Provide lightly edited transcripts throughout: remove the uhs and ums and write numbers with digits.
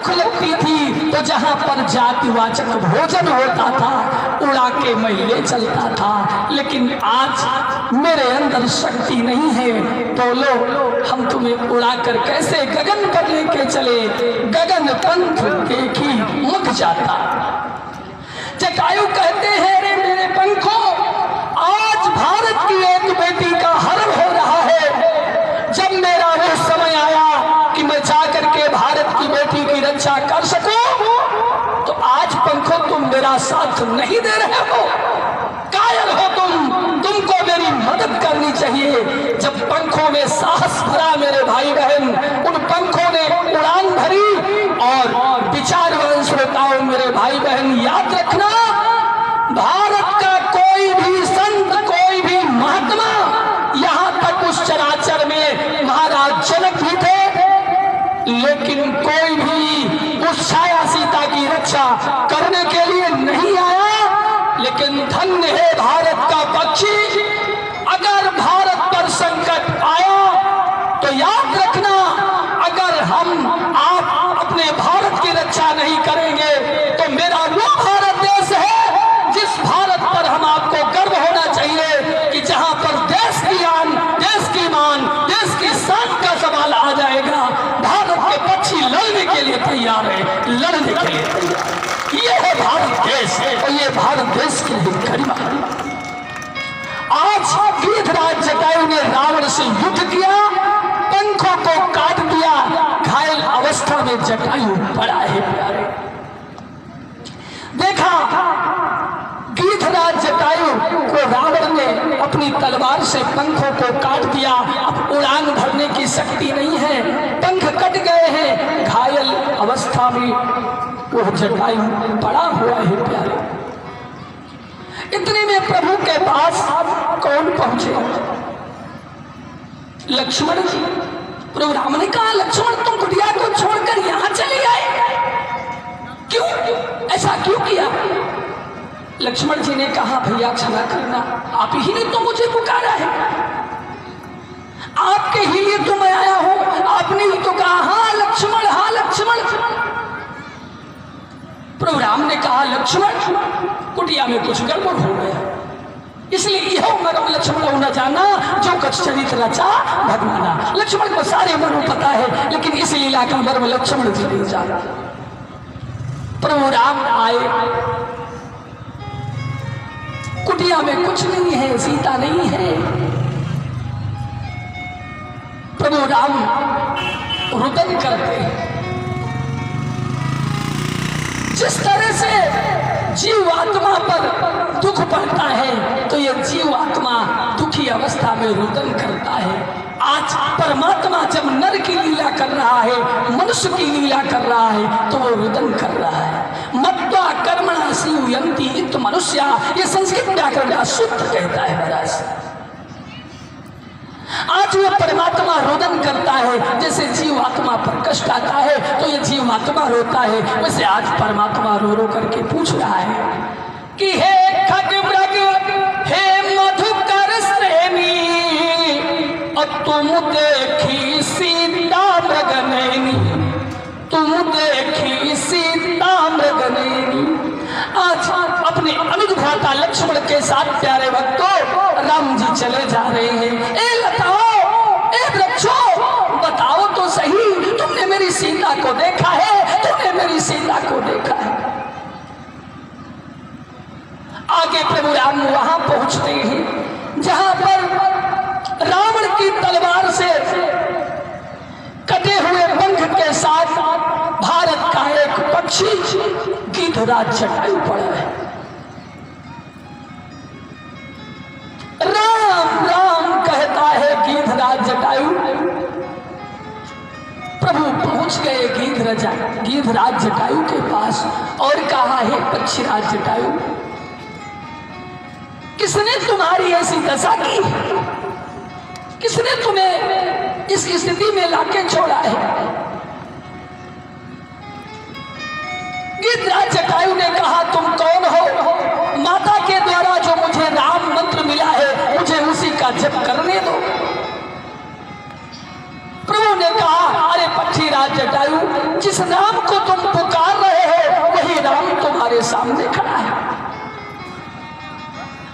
भूख लगती थी तो जहां पर जातिवाचक भोजन होता था उड़ा के मैं ले चलता था। लेकिन आज मेरे अंदर शक्ति नहीं है, बोलो हम तुम्हें उड़ा कर कैसे गगन पर लेके चले। गगन पंथ देखी मुक जाता। जटायु कहते हैं रे मेरे पंखों, आज भारत की एक बेटी का हरण हो रहा है। जब मेरा वो समय आया कि मैं जाकर के भारत की बेटी की रक्षा कर सकूं, तो आज पंखों तुम मेरा साथ नहीं दे रहे हो, कायर हो तुमको मेरी मदद करनी चाहिए। जब पंखों में साहस भरा मेरे भाई बहन, उन पंखों ने उड़ान भरी। और विचारवान श्रोताओं मेरे भाई बहन याद रखना, भारत का कोई भी संत, कोई भी महात्मा, यहाँ तक उस चराचर में महाराज जनक भी थे, लेकिन कोई भी उस छाया सीता की रक्षा करने के लिए नहीं आया। लेकिन धन्य है भारत का पक्षी, अगर भारत पर संकट आया तो याद रखना, अगर आप अपने भारत की रक्षा नहीं करेंगे तो मेरा वो भारत देश है जिस भारत पर हम आपको गर्व होना चाहिए कि जहां पर देश की आन, देश की मान, देश की शान का सवाल आ जाएगा, भारत के पक्षी लड़ने के लिए तैयार है, लड़ने के लिए तैयार। ये है भारत देश और ये भारत देश की गरिमा। आज गीधराज जटायु ने रावण से युद्ध किया, पंखों को काट दिया, घायल अवस्था में जटायु पड़ा है। प्यारे देखा, गीधराज जटायु को रावण ने अपनी तलवार से पंखों को काट दिया। अब उड़ान भरने की शक्ति नहीं है, पंख कट गए हैं, घायल अवस्था में वो जटायु पड़ा हुआ है। प्यारे इतने में प्रभु के पास कौन पहुंचे? लक्ष्मण जी। प्रभु राम ने कहा, लक्ष्मण तुम कुटिया को छोड़कर यहां चले आए, क्यों? ऐसा क्यों किया? लक्ष्मण जी ने कहा, भैया क्षमा करना, आप ही ने तो मुझे पुकारा है, आपके ही लिए तो मैं आया हूं। आपने ही तो कहा हाँ लक्ष्मण, हाँ लक्ष्मण। प्रभु राम ने कहा, लक्ष्मण कुटिया में कुछ गड़बड़ हो गया, इसलिए यह मरम लक्ष्मण न जाना जो कछ चरित रचा भगवाना। लक्ष्मण को सारे मर्म पता है, लेकिन इस लीला का मर्म लक्ष्मण जी नहीं जाना। प्रभु राम आए, कुटिया में कुछ नहीं है, सीता नहीं है। प्रभु राम रुदन करते हैं। जिस तरह से जीवात्मा पर दुख पड़ता है तो यह जीवात्मा दुखी अवस्था में रुदन करता है। आज परमात्मा जब नर की लीला कर रहा है, मनुष्य की लीला कर रहा है, तो वो रुदन कर रहा है। मत्वा कर्मणा सीयन्ति इति मनुष्या, ये संस्कृत व्याकरण शुद्ध कहता है महाराज। आज वो परमात्मा रोदन करता है, जैसे जीवात्मा पर कष्ट आता है तो ये जीवात्मा रोता है, वैसे आज परमात्मा रो रो करके पूछ रहा है कि हे खगमृग, हे मधुकर श्रेणी, और तुम देखी सीता मृगनैनी, तुम देखी सीता मृगनैनी। आज अपने अनुज भ्राता लक्ष्मण के साथ प्यारे भक्तों राम जी चले जा रहे हैं। ए लताओ, ए वृक्षों, बताओ तो सही, तुमने मेरी सीता को देखा है? तुमने मेरी सीता को देखा है? आगे प्रभु राम वहां पहुंचते हैं जहां पर रावण की तलवार से कटे हुए पंख के साथ भारत का एक पक्षी गीधराज जटायु पड़ा है। राम राम कहता है गीधराज जटायु। प्रभु पहुंच गए गीधराज जटायु के पास और कहा, है पक्षीराज जटायु, किसने तुम्हारी ऐसी दशा की? किसने तुम्हें इस स्थिति में लाके छोड़ा है? गीधराज जटायु ने कहा, तुम कौन हो? माता के द्वारा जो मुझे राम मंत्र मिला है, मुझे उसी का जप करने दो। प्रभु ने कहा, अरे पक्षी पक्षीराज जटायु, जिस राम को तुम पुकार रहे हो वही राम तुम्हारे सामने खड़ा है।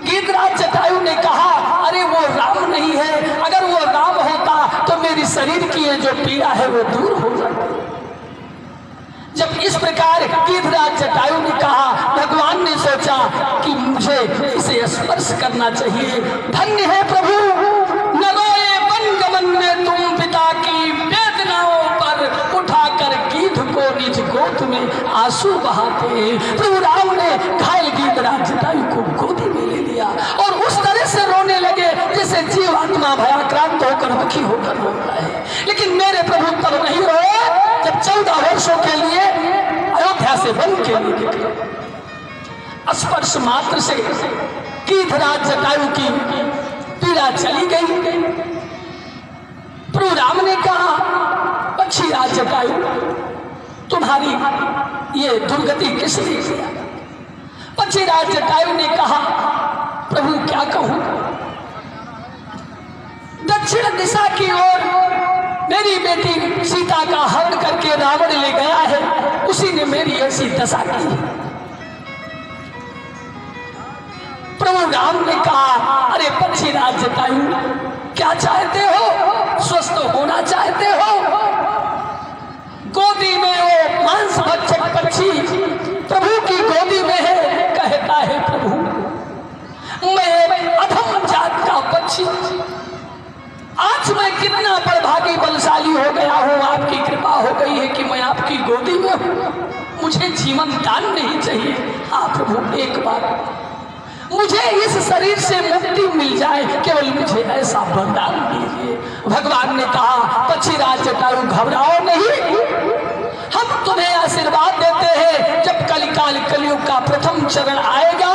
गीधराज जटायु ने कहा, अरे वो राम नहीं है, अगर वो राम होता तो मेरी शरीर की ये जो पीड़ा है वो दूर हो जाती। जब इस प्रकार गीधराज जटायु ने कहा, भगवान ने सोचा कि मुझे इसे स्पर्श करना चाहिए। धन्य है प्रभु, न रोए वन गमन में तुम पिता की वेदनाओं पर उठाकर गीध को निज गोद में आंसू बहाते हैं। प्रभु राम ने घायल गीधराज जटायु को गोदी में ले लिया और उस तरह से रोने लगे जैसे जीवात्मा भयाक्रांत होकर दुखी होकर रोता है। लेकिन मेरे प्रभु तब नहीं रोए जब 14 वर्षों के लिए अयोध्या से वन के लिए निकले। स्पर्श मात्र से गीधराज जटायु की पीड़ा चली गई। प्रभु राम ने कहा, पक्षीराज जटायु, तुम्हारी ये दुर्गति किसने किया? पक्षीराज जटायु ने कहा, प्रभु क्या कहूं, दक्षिण दिशा की ओर मेरी बेटी सीता का हरण करके रावण ले गया है, उसी ने मेरी ऐसी दशा की। प्रभु राम ने कहा, अरे पक्षीराज जटायु, क्या चाहते हो? स्वस्थ होना चाहते हो? गोदी में वो मांस भक्षक पक्षी प्रभु की गोदी में है, कहता है प्रभु मैं अधम जात का पक्षी, आज मैं कितना बड़भागी बलशाली हो गया हूँ, आपकी कृपा हो गई है कि मैं आपकी गोदी में हूँ, मुझे जीवन दान नहीं चाहिए। हाँ प्रभु, एक बार मुझे इस शरीर से मुक्ति मिल जाए, केवल मुझे ऐसा वरदान दीजिए। भगवान ने कहा, पक्षीराज जटायु घबराओ नहीं, हम तुम्हें आशीर्वाद देते हैं। जब कलियुग का प्रथम चरण आएगा,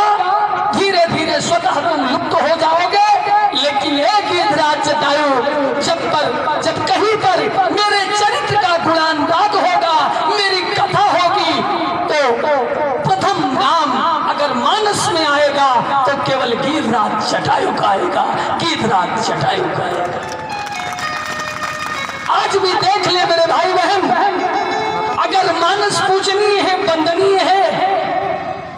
धीरे धीरे स्वतः तुम लुप्त हो जाओगे। लेकिन एक गीधराज जटायु, जब कहीं पर मेरे चरित्र का गुणानुवाद होगा, मेरी कथा होगी, तो प्रथम नाम अगर मानस में आएगा तो केवल गीधराज जटायु का आएगा, गीधराज जटायु का आएगा। आज भी देख ले मेरे भाई बहन, अगर मानस पूजनीय है, वंदनीय है,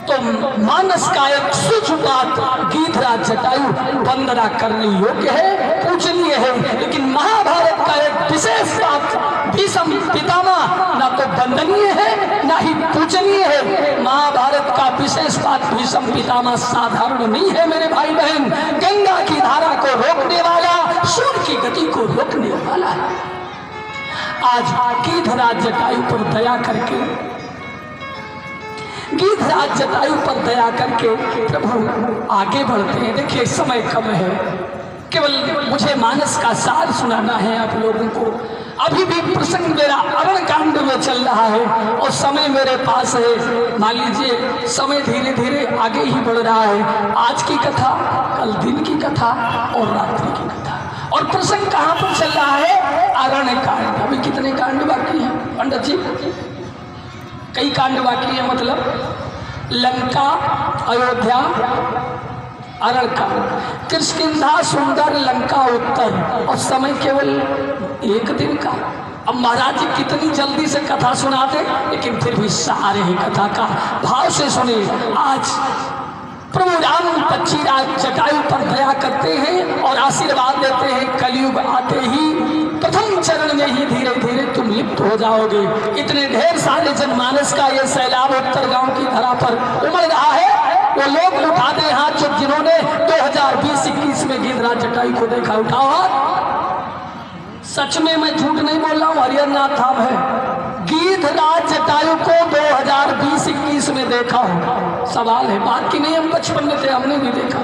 तो मानस का एक सूक्ष्म बात गीधराज जटायु वंदना करने योग्य है, पूजनीय है। लेकिन महाभारत का एक विशेष बात भीष्म पितामह ना तो वंदनीय है ना ही पूजनीय है। महाभारत का विशेष बात भीष्म पितामह साधारण नहीं है मेरे भाई बहन, गंगा की धारा को रोकने वाला, सूर्य की गति को रोकने वाला है। आज गीधराज जटायु पर दया करके, गीधराज जटायु पर दया करके प्रभु आगे बढ़ते हैं। देखिए समय कम है, केवल मुझे मानस का सार सुनाना है आप लोगों को। अभी भी प्रसंग मेरा अरण कांड में चल रहा है और समय मेरे पास है। मान लीजिए समय धीरे धीरे आगे ही बढ़ रहा है। आज की कथा, कल दिन की कथा और रात्रि की कथा। और प्रसंग कहाँ पर चल रहा है? अरण कांड। अभी कितने कांड बाकी हैं पंडित जी? कई कांड बाकी है, मतलब लंका, अयोध्या, अरण कांड, किष्किंधा, सुंदर, लंका, उत्तर, और समय केवल एक दिन का। अब महाराज जी कितनी जल्दी से कथा सुनाते, लेकिन फिर भी सारे ही कथा का भाव से सुने। आज प्रभु राम पक्षीराज जटायु पर दया करते हैं और आशीर्वाद देते हैं, कलयुग आते ही प्रथम चरण में ही धीरे धीरे तुम लिप्त हो जाओगे। इतने ढेर सारे जनमानस का ये सैलाब उत्तर गांव की धरा पर उमड़ रहा है। वो लोग उठा दे हाथ जो जिन्होंने 2020-21 में गीधराज जटायु को देखा, उठाओ हाथ। सच में मैं झूठ नहीं बोल रहा हूँ, हरिहरनाथ धाम है। गीधराज जटायु को 2020-21 में देखा हो, सवाल है, बात की नहीं। हम बचपन में थे, हमने भी देखा।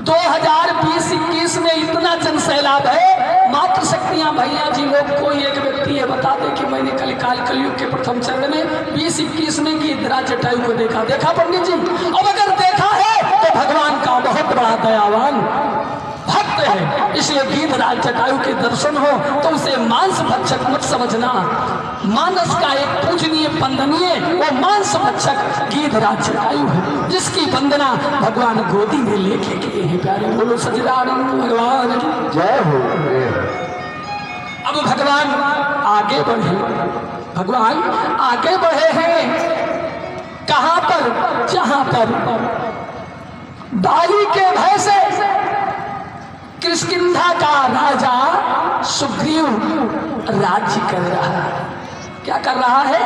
2020-21 में इतना जन सैलाब है, मात्र शक्तियां भैया जी लोग, कोई एक व्यक्ति ये बता दे कि मैंने कलयुग के प्रथम चरण में 20-21 में गीधराज जटायु को देखा पंडित जी? अब अगर देखा है तो भगवान का बहुत बड़ा दयावान भक्त है, इसलिए गीधराज जटायु के दर्शन हो तो उसे मांस भक्षक मत समझना। मानस का एक पूजनीय वंदनीय वो मांस भक्षक गीधराज जटायु है, जिसकी वंदना भगवान गोदी में लेके गए हैं। प्यारे बोलो सच्चिदानंद भगवान की जय हो। अब भगवान आगे बढ़े, भगवान आगे बढ़े हैं कहां पर? जहां पर बाली के भय से किष्किंधा का राजा सुग्रीव राज्य कर रहा है। क्या कर रहा है?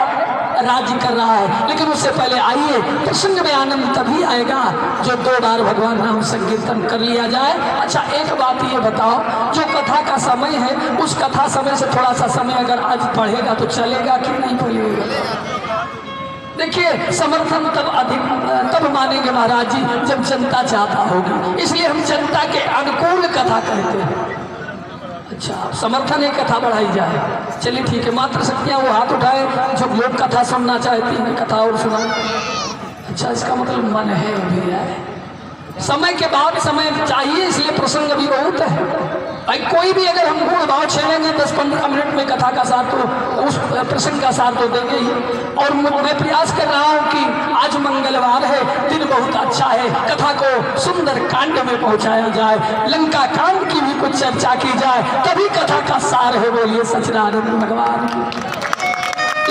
राज्य कर रहा है। लेकिन उससे पहले आइए, प्रसंग में आनंद तभी आएगा जो 2 बार भगवान नाम संकीर्तन कर लिया जाए। अच्छा, एक बात ये बताओ, जो कथा का समय है उस कथा समय से थोड़ा सा समय अगर आज पढ़ेगा तो चलेगा कि नहीं पढ़ेगा? देखिए, समर्थन तब मानेंगे महाराज जी जब जनता चाहता होगा, इसलिए हम जनता के अनुकूल कथा कहते हैं। अच्छा, समर्थन है कथा बढ़ाई जाए, चलिए ठीक है। मात्र शक्तियाँ वो हाथ उठाए जो लोग कथा सुनना चाहती हैं, कथा और सुना। अच्छा, इसका मतलब मन है अभी है, समय के बाद समय चाहिए, इसलिए प्रसंग अभी बहुत है। भाई कोई भी अगर हम गुण भाव छेड़ेंगे 10-15 मिनट में कथा का साथ, तो उस प्रसंग का साथ तो देंगे ही। और मैं प्रयास कर रहा हूँ कि आज मंगलवार है, दिन बहुत अच्छा है, कथा को सुंदर कांड में पहुंचाया जाए, लंका कांड की भी कुछ चर्चा की जाए, तभी कथा का सार है। बोलिए सच्चिदानंद भगवान की।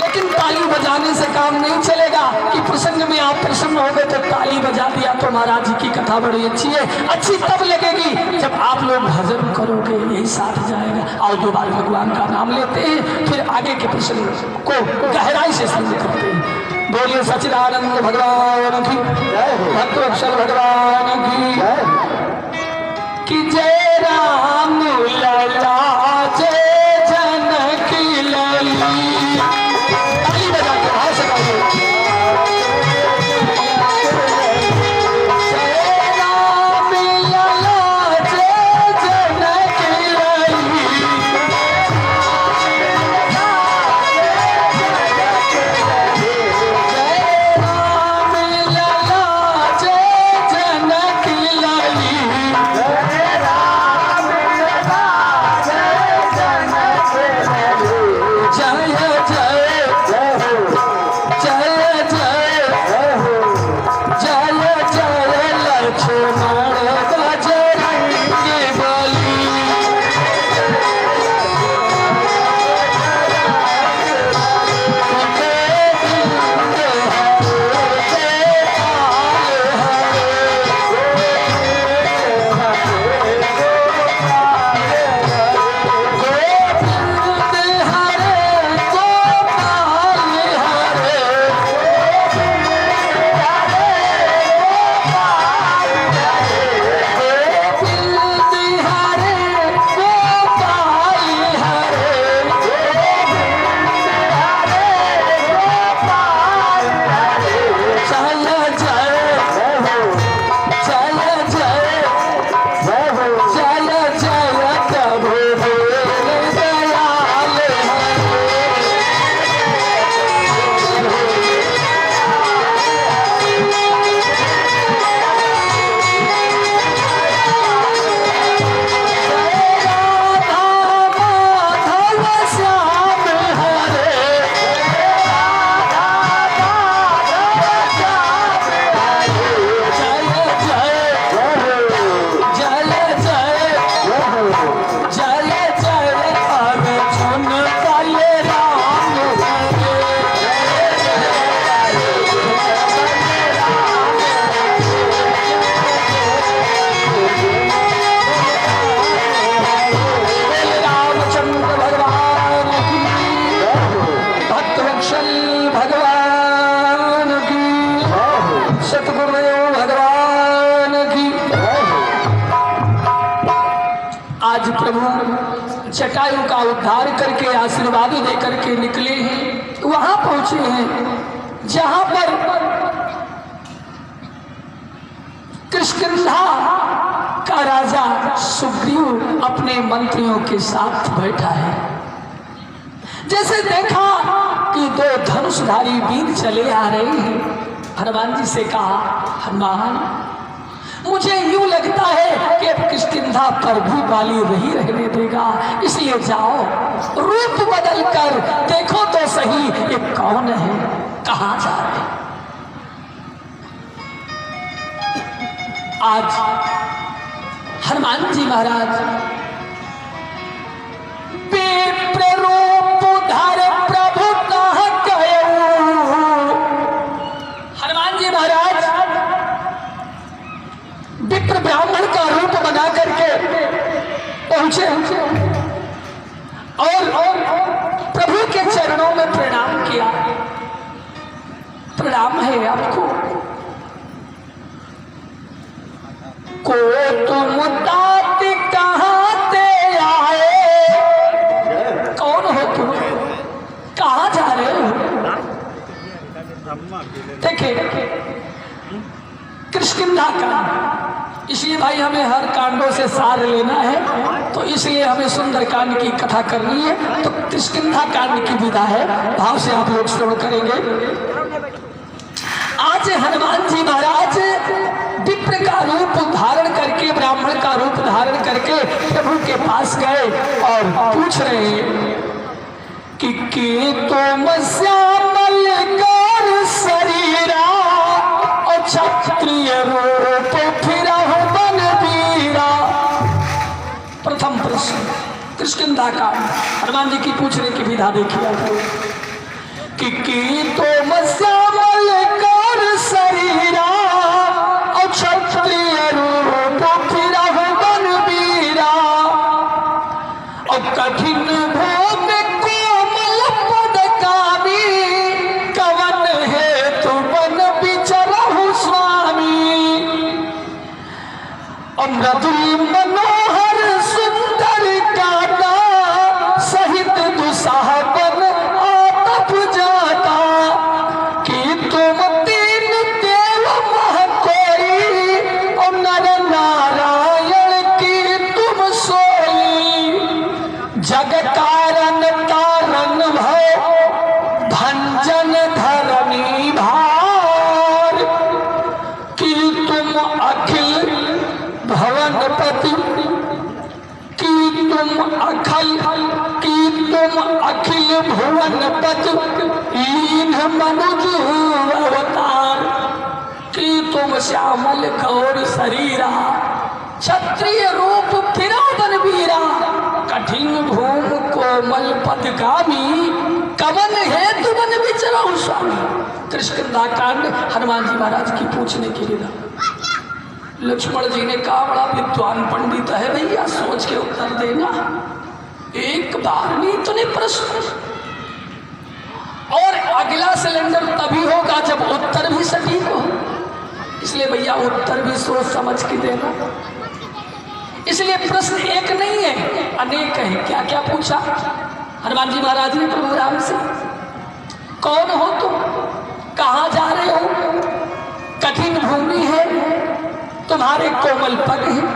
लेकिन ताली बजाने से काम नहीं चलेगा कि प्रसंग में आप प्रसन्न हो गए तो ताली बजा दिया तो महाराज जी की कथा बड़ी अच्छी है। अच्छी तब लगेगी जब आप लोग भजन करोगे, यही साथ जाएगा। और 2 बार भगवान का नाम लेते हैं, फिर आगे के प्रसंग को गहराई से समझ करते हैं। बोलिए सच्चिदानंद भगवान की, भक्तवत्सल भगवान की जय। राम लला जय जनकी लली। जटायु का उद्धार करके आशीर्वाद दे करके निकले हैं, वहां पहुंचे हैं जहां पर किष्किंधा का राजा सुग्रीव अपने मंत्रियों के साथ बैठा है। जैसे देखा कि 2 धनुषधारी वीर चले आ रहे हैं, हनुमान जी से कहा, हनुमान मुझे यूं लगता है कि अब किष्किंधा पर भी बाली नहीं रहने देगा, इसलिए जाओ रूप बदल कर देखो तो सही ये कौन है, कहां जा रहे। आज हनुमान जी महाराज विप्र रूप धर प्रभु कहाँ कयऊ। हनुमान जी महाराज विप्र ब्राह्मण का रूप बना करके पहुंचे और प्रभु के चरणों में प्रणाम किया। प्रणाम है आपको। को तुम तात कहाँ ते आए, कौन हो तुम, कहाँ जा रहे हो। देखिए किष्किंधा कांड, इसलिए भाई हमें हर कांडों से सार लेना है, तो इसलिए हमें सुंदरकांड की कथा करनी है। तो किष्किंधा कांड की विधा है, भाव से आप लोग श्रवण करेंगे। आज हनुमान जी महाराज विप्र का रूप धारण करके, ब्राह्मण का रूप धारण करके प्रभु के पास गए और पूछ रहे हैं कि तुम श्यामल गौर शरीरा और क्षत्रिय रूप फिर बनवीरा। प्रथम प्रश्न किष्किंधा का हनुमान जी की पूछने की विधा देखिए कि तुम श्यामल गौर शरीरा और क्षत्रिय रूप फिर बनवीरा और कठिन भोग कोमल पद कामी कवन है तु बन बिचरहु स्वामी। और मृदुल मनोहर सुंदर काटा सहित दुसाहबन आतप जाता कि तुम तीन देव मह कोई और नर नारायण की तुम सोई। जग कारण तारण भव भंजन धरणी भार कि तुम अखिल भवनपति कि तुम अखिल भुवनपति लीन मनुज अवतार कि तुम श्यामल गौर शरीरा क्षत्रिय रूप फिरा बनवीरा कठिन भूम कोमल पदगामी कवन है तु बन बिचरहु स्वामी। किष्किंधा कांड हनुमान जी महाराज की पूछने की विधा। लक्ष्मण जी ने कहा बड़ा विद्वान पंडित है भैया, सोच के उत्तर देना, एक बार नहीं इतने प्रश्न। और अगला सिलेंडर तभी होगा जब उत्तर भी सटीक हो, इसलिए भैया उत्तर भी सोच समझ के देना। इसलिए प्रश्न एक नहीं है, अनेक है। क्या क्या पूछा हनुमान जी महाराज ने प्रभु राम से, कौन हो तुम, कहाँ जा रहे हो, कठिन भूमि है, तुम्हारे कोमल पग हैं,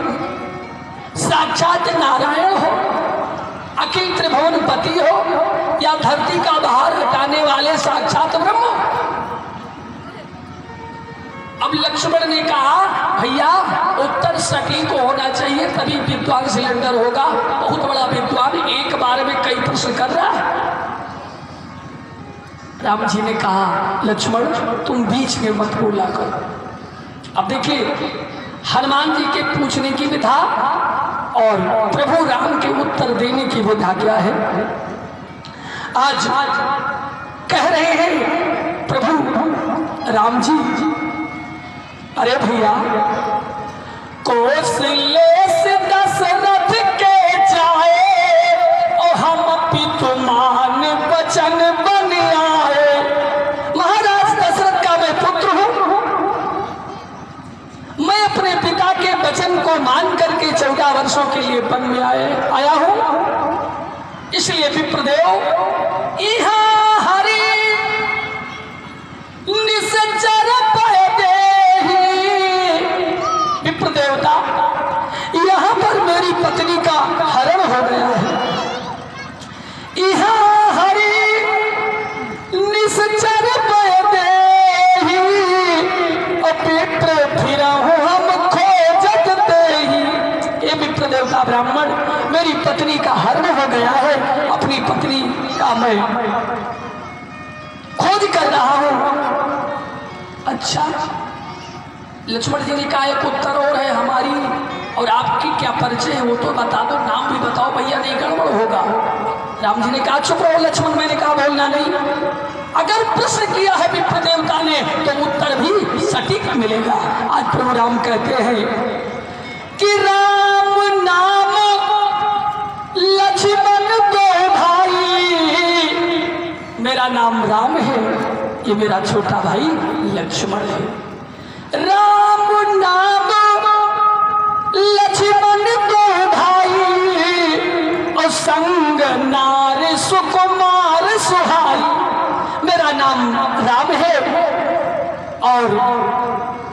साक्षात नारायण हो, अखिल त्रिभुवनपति हो, या धरती का भार हटाने वाले साक्षात ब्रह्म। अब लक्ष्मण ने कहा भैया उत्तर सटीक होना चाहिए तभी विद्वान सिलेंडर होगा। बहुत बड़ा विद्वान एक बार में कई प्रश्न कर रहा है। राम जी ने कहा लक्ष्मण तुम बीच में मत बोला करो। अब देखिए हनुमान जी के पूछने की विधा और प्रभु राम के उत्तर देने की विधा क्या है। आज कह रहे हैं प्रभु राम जी, अरे भैया कौशल्य से दशरथ के जाए और हम पितुमान बचन बन आए। महाराज दशरथ का मैं पुत्र हूं, मैं अपने पिता के वचन को मान करके 14 वर्षों के लिए वन में आया हूं। इसलिए विप्रदेव इहाँ हरि निश्चर विप्रदेवता यहाँ पर मेरी पत्नी का हरण हो गया है। यहाँ हरि निश्चर पित्र फिर हम खोजत देहि। ये विप्रदेवता ब्राह्मण मेरी पत्नी का हरण हो गया है, अपनी पत्नी का मैं खोज कर रहा हूं। अच्छा लक्ष्मण जी ने कहा एक उत्तर और है हमारी और आपकी क्या परिचय है वो तो बता दो, नाम भी बताओ भैया नहीं गड़बड़ होगा। राम जी ने कहा चुप रहो लक्ष्मण, मैंने कहा बोलना नहीं। अगर प्रश्न किया है विप्र देवता ने तो उत्तर भी सटीक मिलेगा। आज प्रभु राम कहते हैं कि राम नाम लक्ष्मण दो भाई, मेरा नाम राम है, ये मेरा छोटा भाई लक्ष्मण है। राम नाम लक्ष्मण दो भाई, और संग नार सुकुमार सुहाई। मेरा नाम राम है और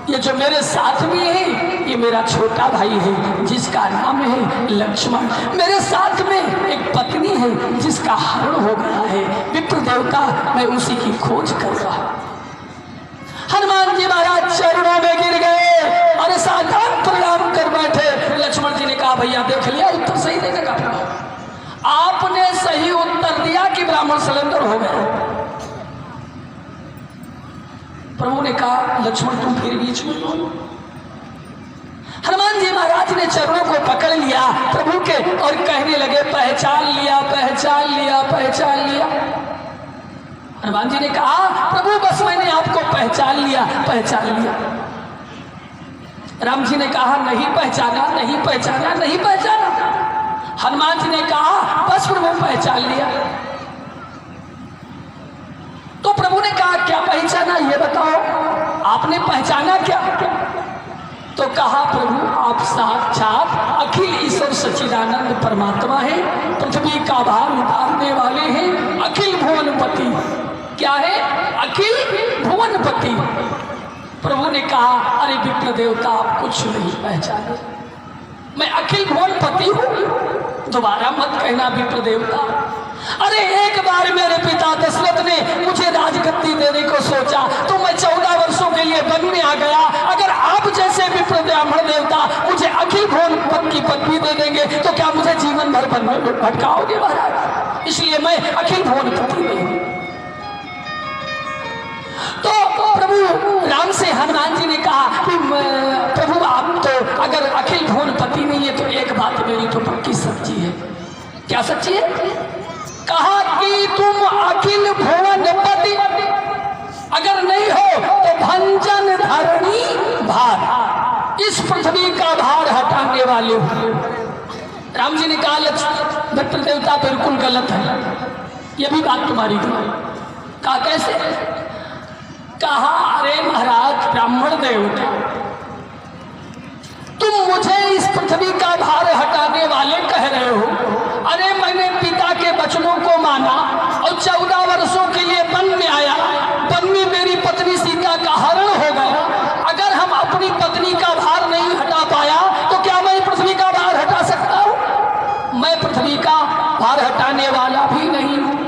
ये जो मेरे साथ में है ये मेरा छोटा भाई है जिसका नाम है लक्ष्मण। मेरे साथ में एक पत्नी है जिसका हरण हो गया है। विप्र देवता मैं उसी की खोज कर रहा। हनुमान जी महाराज चरणों में गिर गए और साधारण प्रणाम कर बैठे। लक्ष्मण जी ने कहा भैया देख लिया उत्तर सही देने का, आपने सही उत्तर दिया कि ब्राह्मण सिलेंडर हो गए। प्रभु ने कहा लक्ष्मण तुम फिर बीच में बोलो। हनुमान जी महाराज ने चरणों को पकड़ लिया प्रभु के और कहने लगे पहचान लिया पहचान लिया पहचान लिया। हनुमान जी ने कहा प्रभु बस मैंने आपको पहचान लिया पहचान लिया। राम जी ने कहा नहीं पहचाना नहीं पहचाना नहीं पहचाना। हनुमान जी ने कहा बस प्रभु पहचान लिया। तो प्रभु ने कहा क्या पहचाना ये बताओ, आपने पहचाना क्या? तो कहा प्रभु आप साक्षात अखिल ईश्वर सच्चिदानंद परमात्मा है, पृथ्वी का भार उतारने वाले हैं, अखिल भुवनपति। क्या है? अखिल भुवनपति। प्रभु ने कहा अरे विप्र देवता आप कुछ नहीं पहचाने, मैं अखिल भुवनपति हूं। दोबारा मत कहना विप्र देवता। अरे एक बार मेरे पिता दशरथ ने मुझे राजगद्दी देने को सोचा तो मैं 14 वर्षों के लिए वन में आ गया। अगर आप जैसे विप्र ब्राह्मण देवता मुझे अखिल भुवन की पदवी दे देंगे तो क्या मुझे जीवन भर वन में भटकाओगे महाराज? इसलिए मैं अखिल भुवनपति नहीं हूं। तो प्रभु राम से हनुमान जी ने कहा कि प्रभु आप तो अगर अखिल भुवनपति नहीं है तो एक बात मेरी तो पक्की सच्ची है। क्या सच्ची है? कहा कि तुम अखिल भुवनपति अगर नहीं हो तो भंजन धरणी भार, इस पृथ्वी का भार हटाने वाले हो। राम जी ने कहा विप्र देवता बिल्कुल गलत है, ये भी बात तुम्हारी गलत। कहा कैसे? कहा अरे महाराज ब्राह्मण देवता तुम मुझे इस पृथ्वी का भार हटाने वाले कह रहे हो। अरे मैंने पिता के वचनों को माना और 14 वर्षों के लिए वन में आया। वन में मेरी पत्नी सीता का हरण हो गया। अगर हम अपनी पत्नी का भार नहीं हटा पाया तो क्या मैं पृथ्वी का भार हटा सकता हूं? मैं पृथ्वी का भार हटाने वाला भी नहीं हूं।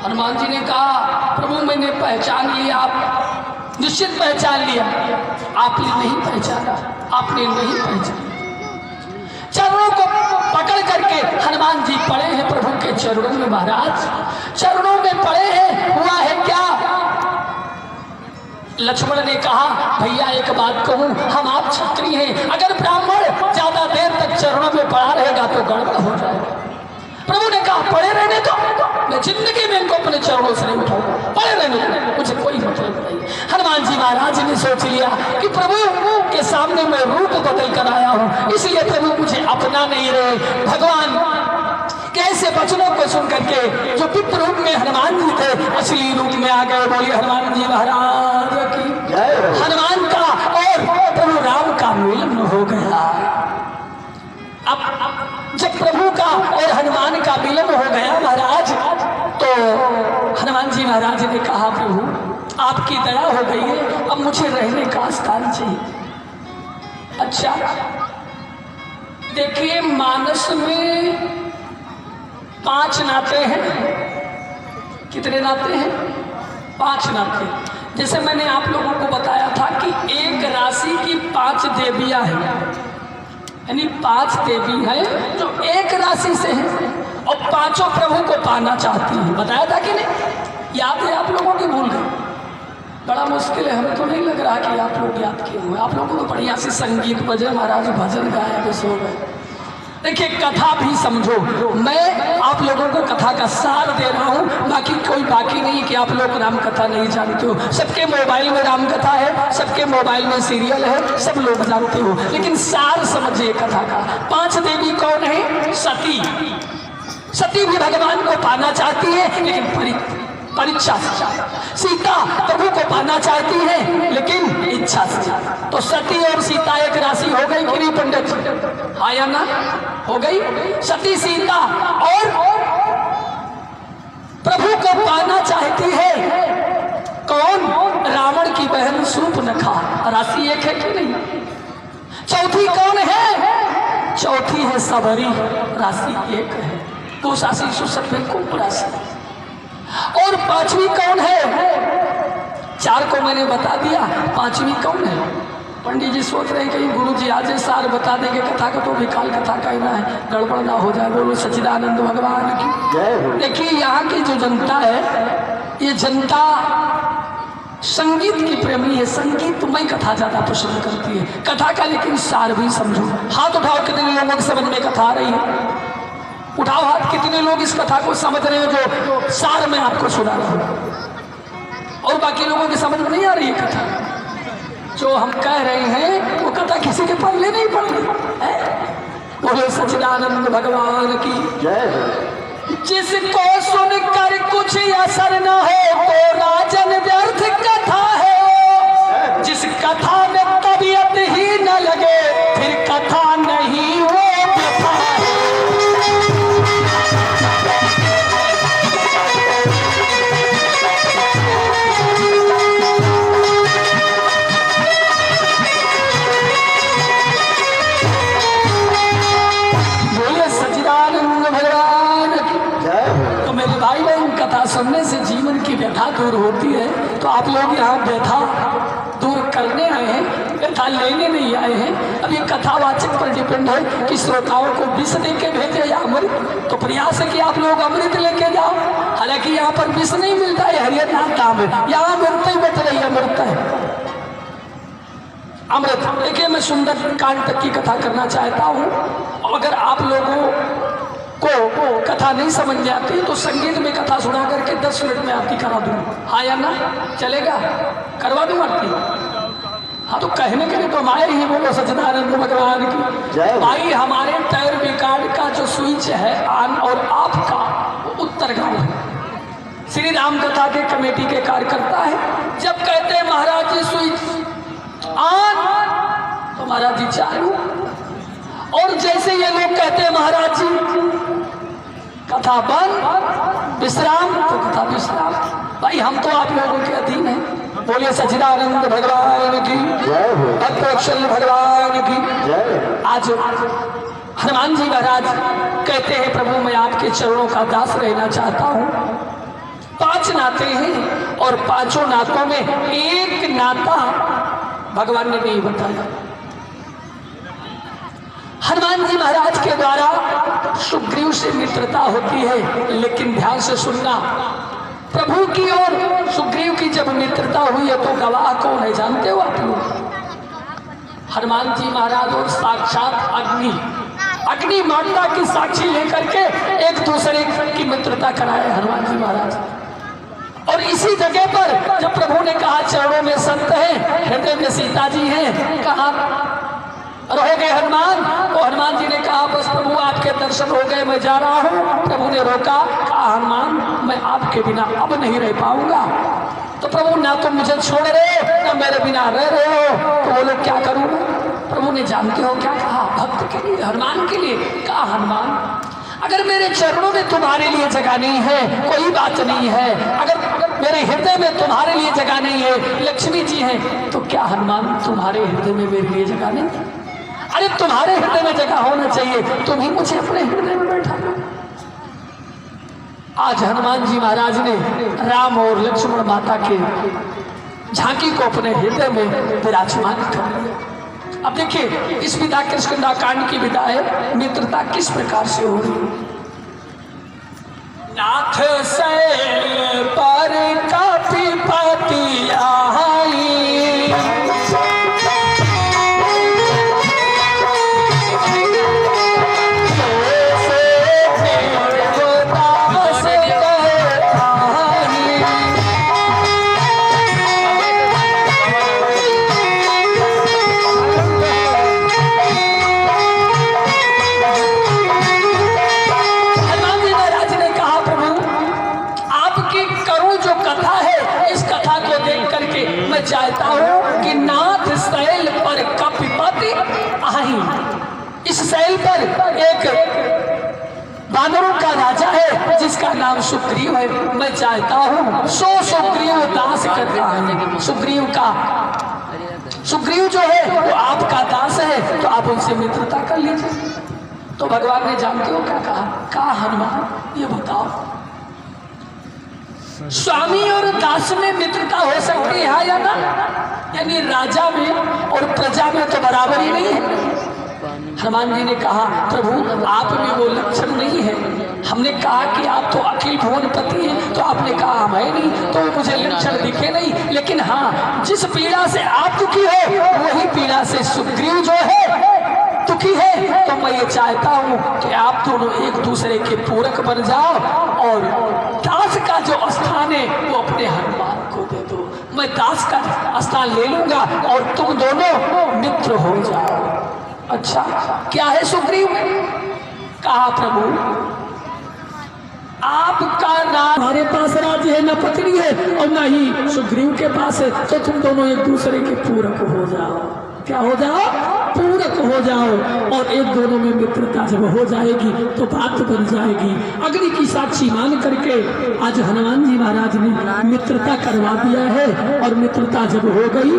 हनुमान जी ने कहा प्रभु मैंने पहचान लिया, आप निश्चित पहचान लिया। आपने नहीं पहचाना, आपने नहीं पहचाना। चरणों को पकड़ करके हनुमान जी पड़े हैं प्रभु के चरणों में। महाराज चरणों में पड़े हैं, हुआ है क्या? लक्ष्मण ने कहा भैया एक बात कहूं, हम आप क्षत्रिय हैं, अगर ब्राह्मण ज्यादा देर तक चरणों में पड़ा रहेगा तो गड़बड़ हो जाएगा। प्रभु ने कहा पड़े रहने दो, मैं जिंदगी में इनको अपने चरणों से नहीं उठाऊंगा, पड़े रहने दो, मुझे कोई मतलब नहीं। हनुमान जी महाराज ने सोच लिया कि प्रभु के सामने मैं रूप बदल कर आया हूं, इसलिए प्रभु मुझे अपना नहीं रहे। भगवान कैसे वचनों को सुन करके जो विप्र रूप में हनुमान जी थे असली रूप में आ गए। बोलिए हनुमान जी महाराज की जय। हनुमान का और प्रभु राम का मिलन हो गया। अब जब प्रभु का और हनुमान का मिलन हो गया महाराज तो हनुमान जी महाराज ने कहा प्रभु आपकी दया हो गई है, अब मुझे रहने का स्थान चाहिए। अच्छा देखिए मानस में 5 नाते हैं। कितने नाते हैं? 5 नाते। जैसे मैंने आप लोगों को बताया था कि एक राशि की 5 देवियां हैं, यानी 5 देवी हैं जो एक राशि से हैं और 5 प्रभु को पाना चाहती हैं। बताया था कि नहीं? याद है आप लोगों की? भूल गए? बड़ा मुश्किल है, हमें तो नहीं लग रहा कि आप लोग याद किए हुए। आप लोगों को बढ़िया से संगीत बजे महाराज, भजन गाए तो सो गए। देखिए कथा भी समझो, मैं आप लोगों को कथा का सार दे रहा हूँ, बाकी कोई बाकी नहीं कि आप लोग राम कथा नहीं जानते हो। सबके मोबाइल में राम कथा है, सबके मोबाइल में सीरियल है, सब लोग जानते हो, लेकिन सार समझिए कथा का। 5 देवी कौन है? सती। सती भी भगवान को पाना चाहती है लेकिन परीक्षा से। सीता प्रभु को पाना चाहती है लेकिन इच्छा से। तो सती और सीता एक राशि हो गई कि नहीं पंडित? हाँ या ना? हो गई। सती सीता और प्रभु को पाना चाहती है कौन? रावण की बहन शूर्पणखा। राशि एक है कि नहीं? चौथी कौन है? चौथी है सबरी। राशि एक है। कुशासी सुसत में कुंभ राशि। और 5वीं कौन है? 4 को मैंने बता दिया, 5वीं कौन है? पंडित जी सोच रहे हैं कहीं गुरु जी आज सार बता देंगे कथा का, तो विकाल कथा कहना है, गड़बड़ ना हो जाए। बोलो सच्चिदानंद भगवान की। देखिए यहाँ की जो जनता है, ये जनता संगीत की प्रेमी है, संगीतमय कथा ज्यादा पसंद करती है। कथा का लेकिन सार भी समझो। हाथ उठाओ कितने लोगों की समझ में कथा आ रही है? उठाओ हाथ, कितने लोग इस कथा को समझ रहे हो जो सार में आपको सुना रहा हूं? और बाकी लोगों की समझ में नहीं आ रही है कथा। जो हम कह रहे हैं वो कथा किसी के पल्ले नहीं पड़ रही है। बोले सच्चिदानंद भगवान की जय। जिसको सुनकर कुछ असर न हो तो राजन व्यर्थ कथा है। जिस कथा में तबीयत ही न लगे फिर कथा नहीं, वो व्यथा है। सुनने से जीवन की व्यथा दूर होती है। तो आप लोग यहाँ व्यथा दूर करने आए हैं, व्यथा लेने नहीं आए हैं। अब ये कथावाचक पर डिपेंड है कि श्रोताओं को विष दे के भेजे या अमृत। तो प्रयास है कि आप लोग अमृत लेके जाओ। हालांकि यहाँ पर विष नहीं मिलता है, हरियर काम है, यहाँ अमृत ही बच रही है, अमृत है अमृत। देखिए मैं सुंदर कांड तक की कथा करना चाहता हूँ। अगर आप लोगों को कथा नहीं समझ में आती तो संगीत में कथा सुना करके 10 मिनट में आरती करा दूँ। हाँ या ना? चलेगा? करवा दूँ आरती? हाँ तो कहने के लिए तो हम आए ही। बोलो सच्चिदानंद भगवान की। भाई हमारे टायर रिकॉर्ड का जो स्विच है ऑन और ऑफ का, वो उत्तर गाँव है। श्री राम कथा के कमेटी के कार्यकर्ता है। जब कहते हैं महाराज जी स्विच ऑन तो महाराज जी चालू, और जैसे ये लोग कहते हैं महाराज जी कथा बंद, विश्राम, तो कथा विश्राम। भाई हम तो आप लोगों के अधीन हैं। बोलिए सच्चिदानंद भगवान की जय, भक्तवत्सल भगवान की जय। आज हनुमान जी महाराज कहते हैं प्रभु मैं आपके चरणों का दास रहना चाहता हूँ। 5 नाते हैं और 5 नातों में एक नाता भगवान ने नहीं बताया। हनुमान जी महाराज के द्वारा सुग्रीव से मित्रता होती है, लेकिन ध्यान से सुनना, प्रभु की और सुग्रीव की जब मित्रता हुई है तो गवाह कौन है जानते हो आप लोग? हनुमान जी महाराज और साक्षात अग्नि माता की साक्षी लेकर के एक दूसरे की मित्रता कराए हनुमान जी महाराज। और इसी जगह पर जब प्रभु ने कहा चरणों में संत हैं, हृदय में सीता जी हैं, कहा रहोगे हनुमान? तो हनुमान जी ने कहा बस प्रभु आपके दर्शन हो गए, मैं जा रहा हूँ। प्रभु ने रोका, कहा हनुमान मैं आपके बिना अब नहीं रह पाऊंगा। तो प्रभु ना तुम मुझे छोड़ रहे हो ना मेरे बिना रह रहे हो, तो बोलो क्या करूँ? प्रभु ने जानते हो क्या कहा? भक्त के लिए, हनुमान के लिए कहा हनुमान अगर मेरे चरणों में तुम्हारे लिए जगह नहीं है कोई बात नहीं है, अगर मेरे हृदय में तुम्हारे लिए जगह नहीं है, लक्ष्मी जी हैं, तो क्या हनुमान तुम्हारे हृदय में मेरे लिए जगह नहीं है? अरे तुम्हारे हृदय में जगह होना चाहिए, तुम ही मुझे अपने हृदय में बैठा लो। आज हनुमान जी महाराज ने राम और लक्ष्मण माता के झांकी को अपने हृदय में विराजमान कर लिया। अब देखिए इस विदा कृष्णा कांड की विदा है, मित्रता किस प्रकार से हो रही है। नाथ शैल पर काफी पति आई, कथा है, इस कथा को देख करके मैं चाहता हूँ कि नाथ शैल पर कपिपति आई। इस शैल पर एक बानरों का राजा है जिसका नाम सुग्रीव है। मैं चाहता हूँ सुग्रीव दास कर रहा है। सुग्रीव जो है वो आपका दास है, तो आप उनसे मित्रता कर लीजिए। तो भगवान ने जानते हो क्या कहा हनुमान ये बताओ, स्वामी और दास में मित्रता हो सकती है या ना? यानी राजा में और प्रजा में तो बराबर ही नहीं है। हनुमान जी ने कहा प्रभु आप में वो लक्षण नहीं है। हमने कहा कि आप तो अखिल भुवनपति हैं, तो आपने कहा हम है नहीं, तो मुझे लक्षण दिखे नहीं। लेकिन हाँ, जिस पीड़ा से आप दुखी हो वही पीड़ा से सुग्रीव जो है दुखी है। तो मैं ये चाहता हूँ कि आप दोनों एक दूसरे के पूरक बन जाओ और दास का जो स्थान है वो अपने हनुमान को दे दो। मैं दास का स्थान ले लूंगा और तुम दोनों मित्र हो जाओ। अच्छा क्या है सुग्रीव? कहा प्रभु आपका नाम हमारे पास राज्य है, न पत्नी है और न ही सुग्रीव के पास है, तो तुम दोनों एक दूसरे के पूरक हो जाओ। क्या हो जाओ? पूरक हो जाओ। और एक दोनों में मित्रता जब हो जाएगी तो बात बन जाएगी। अग्नि की साक्षी मान करके आज हनुमान जी महाराज ने मित्रता करवा दिया है और मित्रता जब हो गई